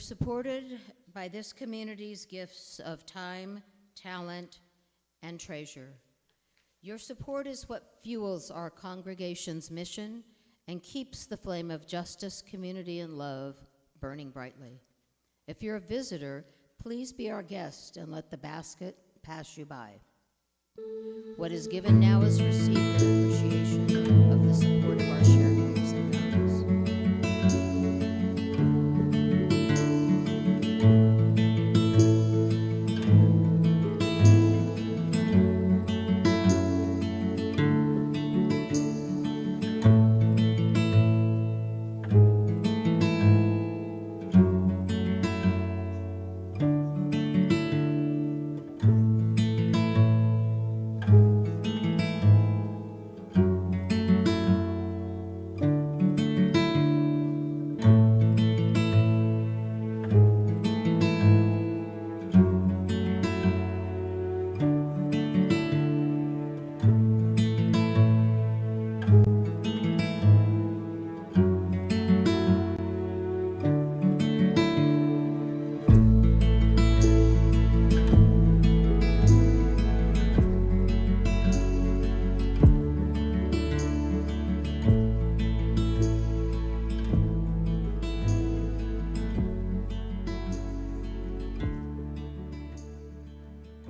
supported by this community's gifts of time, talent, and treasure. Your support is what fuels our congregation's mission and keeps the flame of justice, community, and love burning brightly. If you're a visitor, please be our guest and let the basket pass you by. What is given now is received in appreciation of the support of our shared hopes and values.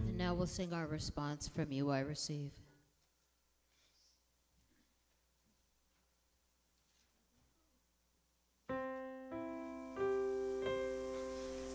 And now we'll sing our response, From You I Receive.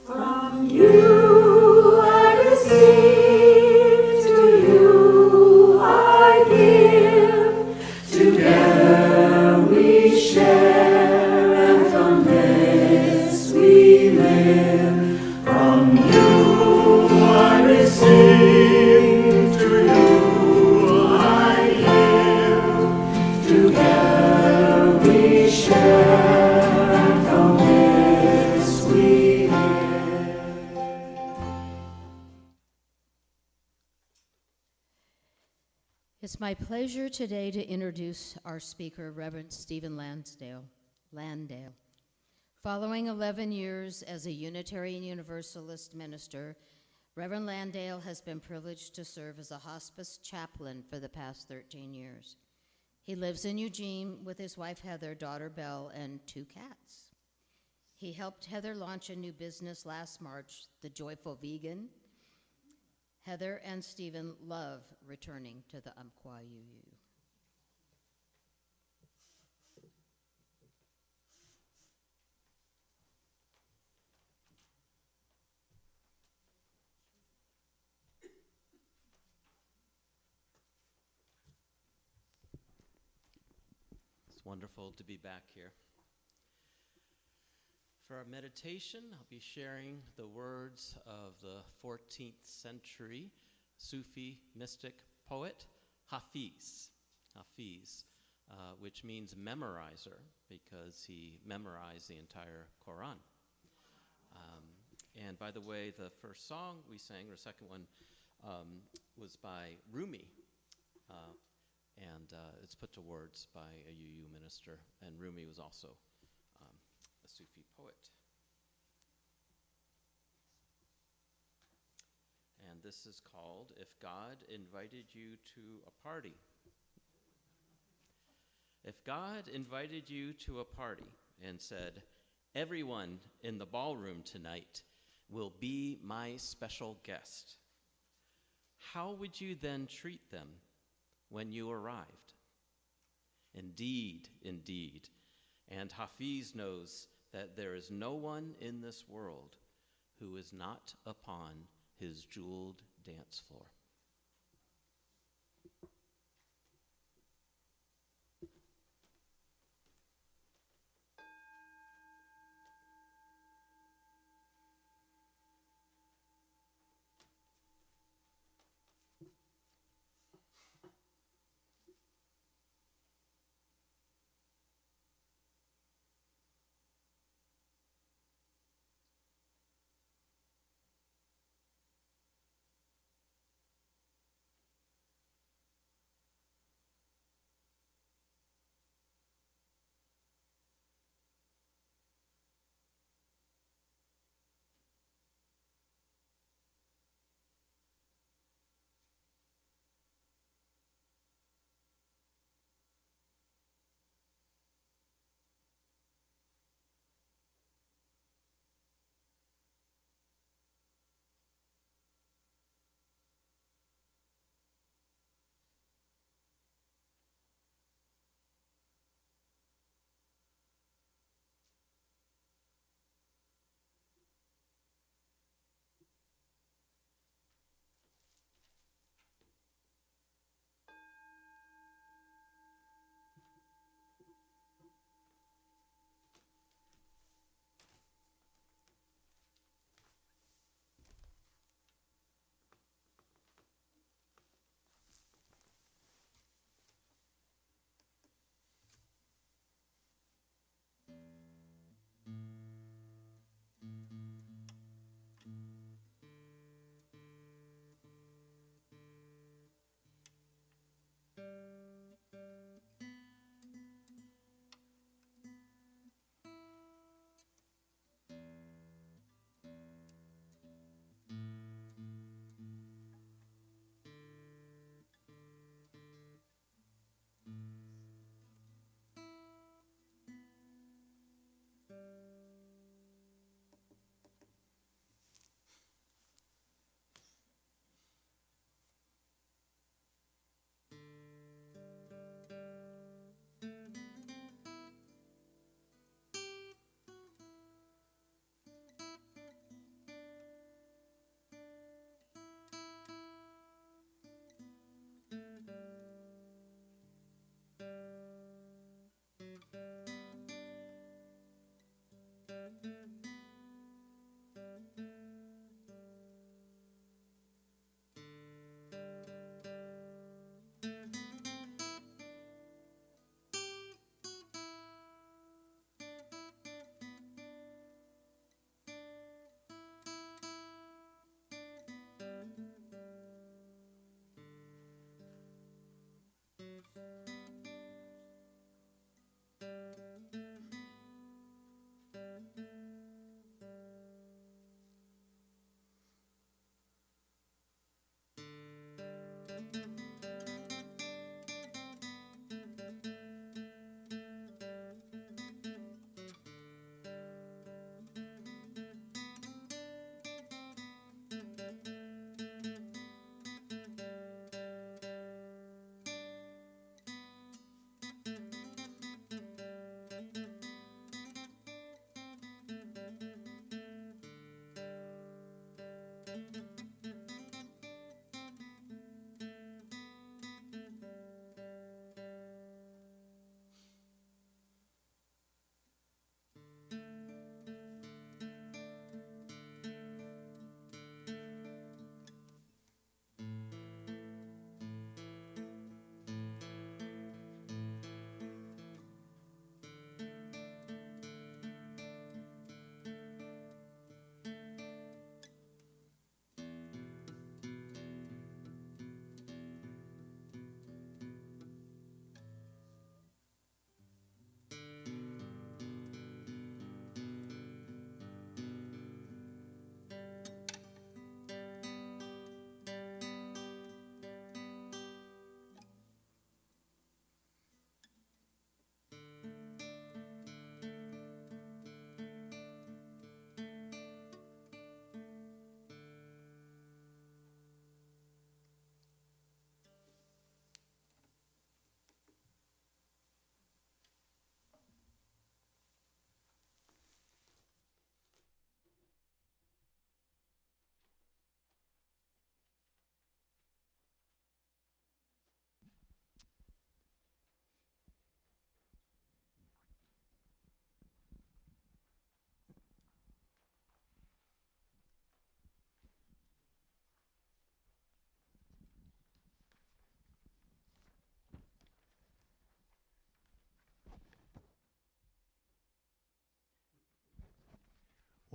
From you I receive, to you I give, together we share, and from this we live. From you I receive, to you I give, together we share, and from this we live. It's my pleasure today to introduce our speaker, Reverend Stephen Landale. Following 11 years as a Unitarian Universalist minister, Reverend Landale has been privileged to serve as a hospice chaplain for the past 13 years. He lives in Eugene with his wife Heather, daughter Belle, and 2 cats. He helped Heather launch a new business last March, The Joyful Vegan. Heather and Stephen love returning to the Umpqua UU. It's wonderful to be back here. For our meditation, I'll be sharing the words of the 14th century Sufi mystic poet Hafiz, which means memorizer because he memorized the entire Quran. And by the way, the first song we sang, or the second one, was by Rumi. And it's put to words by a UU minister, and Rumi was also a Sufi poet. And this is called If God Invited You to a Party. If God invited you to a party and said, everyone in the ballroom tonight will be my special guest, how would you then treat them when you arrived? Indeed, indeed. And Hafiz knows that there is no one in this world who is not upon his jeweled dance floor.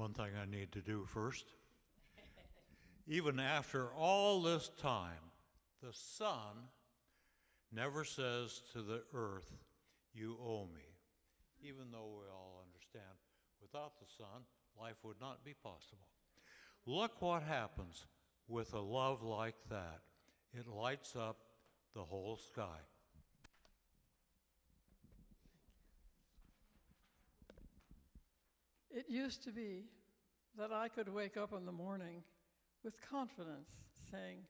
one thing I need to do first. Even after all this time, the sun never says to the earth, "You owe me," even though we all understand without the sun, life would not be possible. Look what happens with a love like that. It lights up the whole sky. It used to be that I could wake up in the morning with confidence, saying,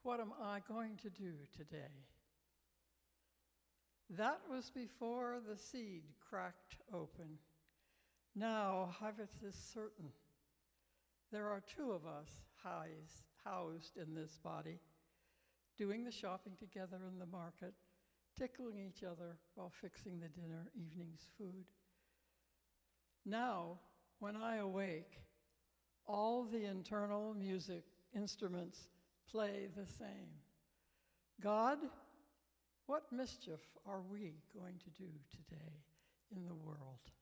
"What am I going to do today?" That was before the seed cracked open. Now harvest is certain. There are two of us housed in this body, doing the shopping together in the market, tickling each other while fixing the dinner evening's food. Now, when I awake, all the internal music instruments play the same. God, what mischief are we going to do today in the world?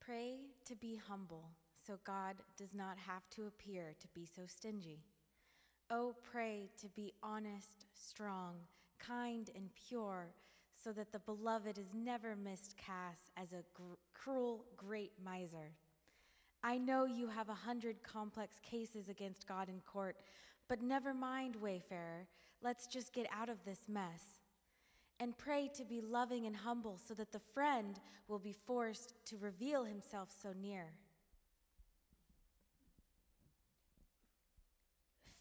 Pray to be humble, so God does not have to appear to be so stingy. Oh, pray to be honest, strong, kind, and pure, so that the beloved is never miscast as a cruel, great miser. I know you have 100 complex cases against God in court, but never mind, wayfarer. Let's just get out of this mess. And pray to be loving and humble so that the friend will be forced to reveal himself so near.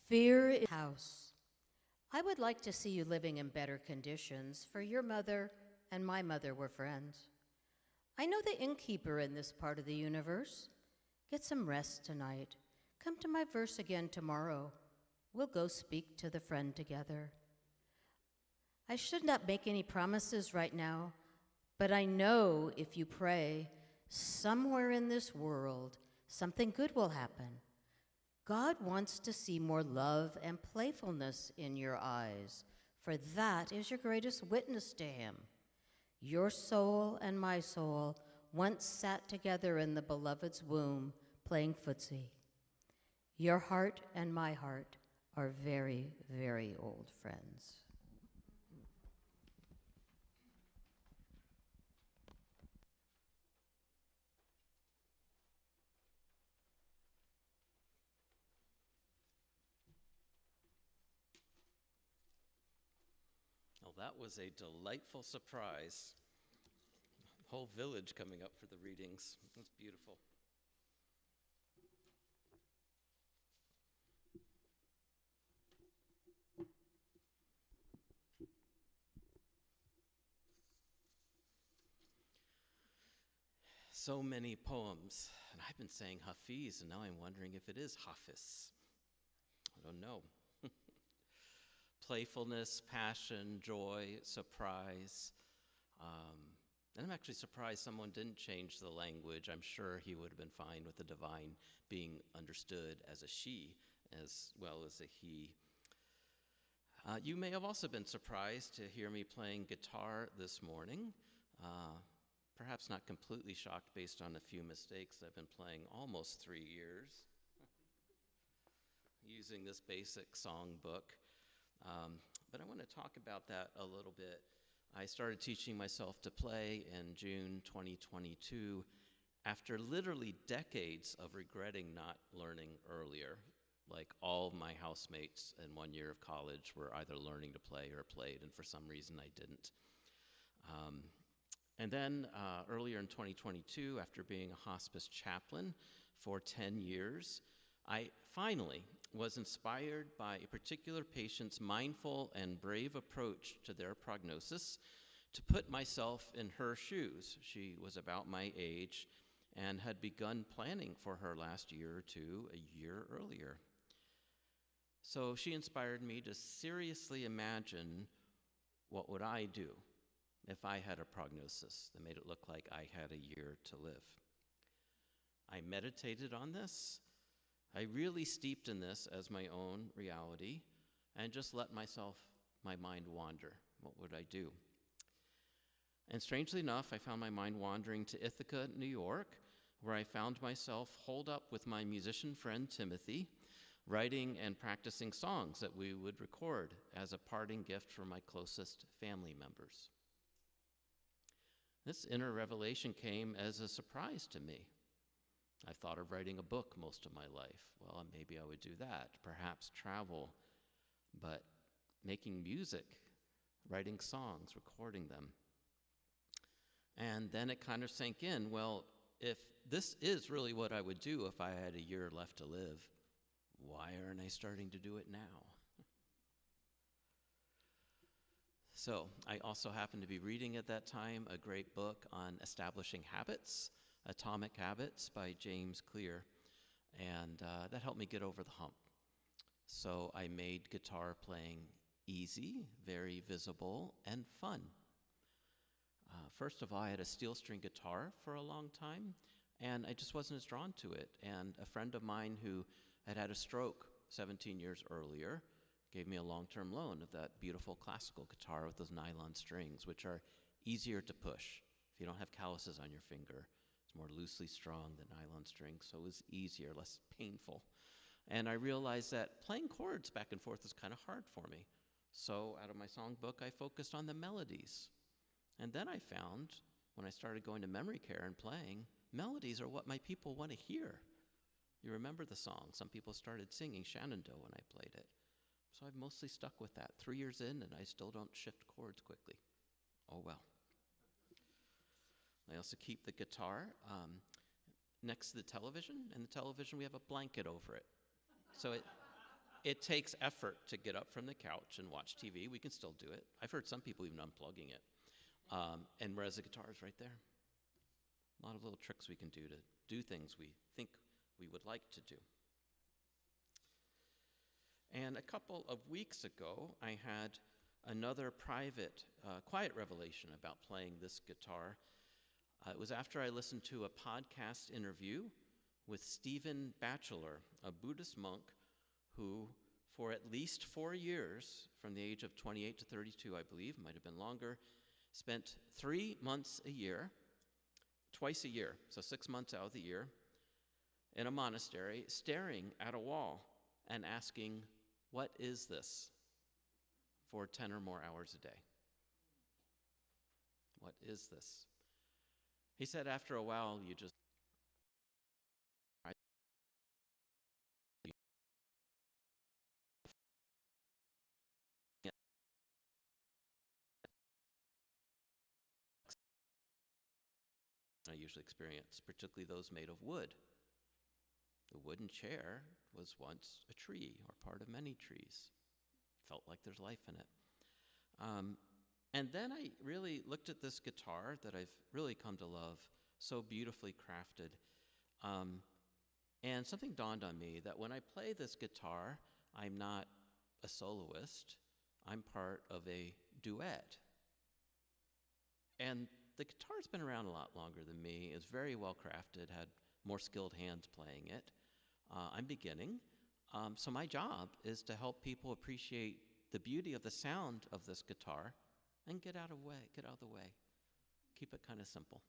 Fear is house. I would like to see you living in better conditions, for your mother and my mother were friends. I know the innkeeper in this part of the universe. Get some rest tonight. Come to my verse again tomorrow. We'll go speak to the friend together. I should not make any promises right now, but I know if you pray, somewhere in this world, something good will happen. God wants to see more love and playfulness in your eyes, for that is your greatest witness to him. Your soul and my soul once sat together in the beloved's womb playing footsie. Your heart and my heart are very, very old friends. Well, that was a delightful surprise. Whole village coming up for the readings. That's beautiful. So many poems, and I've been saying Hafiz, and now I'm wondering if it is Hafiz. I don't know. Playfulness, passion, joy, surprise. And I'm actually surprised someone didn't change the language. I'm sure he would have been fine with the divine being understood as a she as well as a he. You may have also been surprised to hear me playing guitar this morning. Perhaps not completely shocked based on a few mistakes. I've been playing almost 3 years using this basic song book. But I want to talk about that a little bit. I started teaching myself to play in June 2022 after literally decades of regretting not learning earlier. Like all of my housemates in 1 year of college were either learning to play or played, and for some reason I didn't. And then earlier in 2022, after being a hospice chaplain for 10 years, I finally was inspired by a particular patient's mindful and brave approach to their prognosis to put myself in her shoes. She was about my age and had begun planning for her last year or two a year earlier. So she inspired me to seriously imagine what would I do if I had a prognosis that made it look like I had a year to live. I meditated on this. I really steeped in this as my own reality and just let my mind wander. What would I do? And strangely enough, I found my mind wandering to Ithaca, New York, where I found myself holed up with my musician friend Timothy, writing and practicing songs that we would record as a parting gift for my closest family members. This inner revelation came as a surprise to me. I thought of writing a book most of my life. Well, maybe I would do that, perhaps travel, but making music, writing songs, recording them. And then it kind of sank in, well, if this is really what I would do if I had a year left to live, why aren't I starting to do it now? So I also happened to be reading at that time a great book on establishing habits, Atomic Habits by James Clear, and that helped me get over the hump. So I made guitar playing easy, very visible, and fun. First of all, I had a steel string guitar for a long time, and I just wasn't as drawn to it. And a friend of mine who had had a stroke 17 years earlier gave me a long-term loan of that beautiful classical guitar with those nylon strings, which are easier to push. If you don't have calluses on your finger, it's more loosely strung than nylon strings, so it was easier, less painful. And I realized that playing chords back and forth was kind of hard for me. So out of my songbook, I focused on the melodies. And then I found, when I started going to memory care and playing, melodies are what my people want to hear. You remember the song. Some people started singing Shenandoah when I played it. So I've mostly stuck with that. 3 years in, and I still don't shift chords quickly. Oh well. I also keep the guitar next to the television. And the television, we have a blanket over it. So it takes effort to get up from the couch and watch TV. We can still do it. I've heard some people even unplugging it. And whereas the guitar is right there. A lot of little tricks we can do to do things we think we would like to do. And a couple of weeks ago, I had another private, quiet revelation about playing this guitar. It was after I listened to a podcast interview with Stephen Batchelor, a Buddhist monk who, for at least 4 years, from the age of 28 to 32, I believe, might have been longer, spent 3 months a year, twice a year, so 6 months out of the year, in a monastery, staring at a wall and asking, "What is this?" for 10 or more hours a day. What is this? He said after a while, you just I usually experience, particularly those made of wood. The wooden chair was once a tree or part of many trees. Felt like there's life in it. And then I really looked at this guitar that I've really come to love, so beautifully crafted. And something dawned on me that when I play this guitar, I'm not a soloist, I'm part of a duet. And the guitar's been around a lot longer than me. It's very well crafted, had more skilled hands playing it. I'm beginning. So my job is to help people appreciate the beauty of the sound of this guitar and get out of the way. Keep it kind of simple.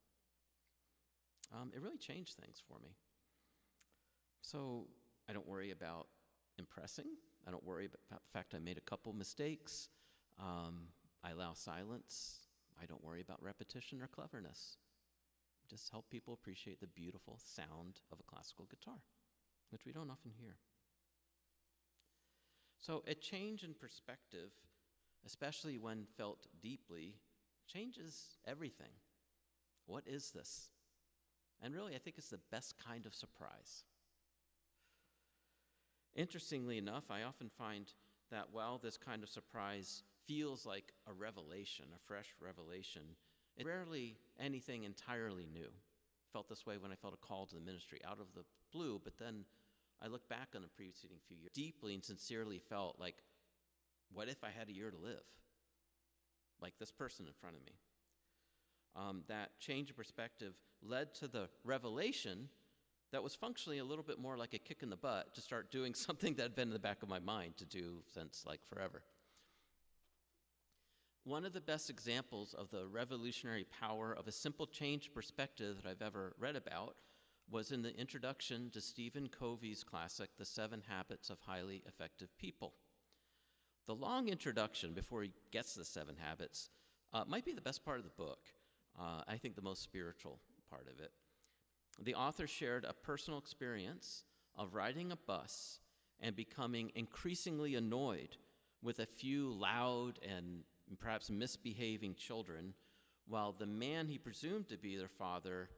It really changed things for me. So I don't worry about impressing. I don't worry about the fact I made a couple mistakes. I allow silence. I don't worry about repetition or cleverness. Just help people appreciate the beautiful sound of a classical guitar, which we don't often hear. So a change in perspective, especially when felt deeply, changes everything. What is this? And really, I think it's the best kind of surprise. Interestingly enough, I often find that while this kind of surprise feels like a revelation, a fresh revelation, it's rarely anything entirely new. Felt this way when I felt a call to the ministry out of the blue, but then I look back on the preceding few years, deeply and sincerely felt like, what if I had a year to live? Like this person in front of me. That change of perspective led to the revelation that was functionally a little bit more like a kick in the butt to start doing something that had been in the back of my mind to do since like forever. One of the best examples of the revolutionary power of a simple change perspective that I've ever read about was in the introduction to Stephen Covey's classic, The 7 Habits of Highly Effective People. The long introduction before he gets to the 7 habits might be the best part of the book. I think the most spiritual part of it. The author shared a personal experience of riding a bus and becoming increasingly annoyed with a few loud and perhaps misbehaving children, while the man he presumed to be their father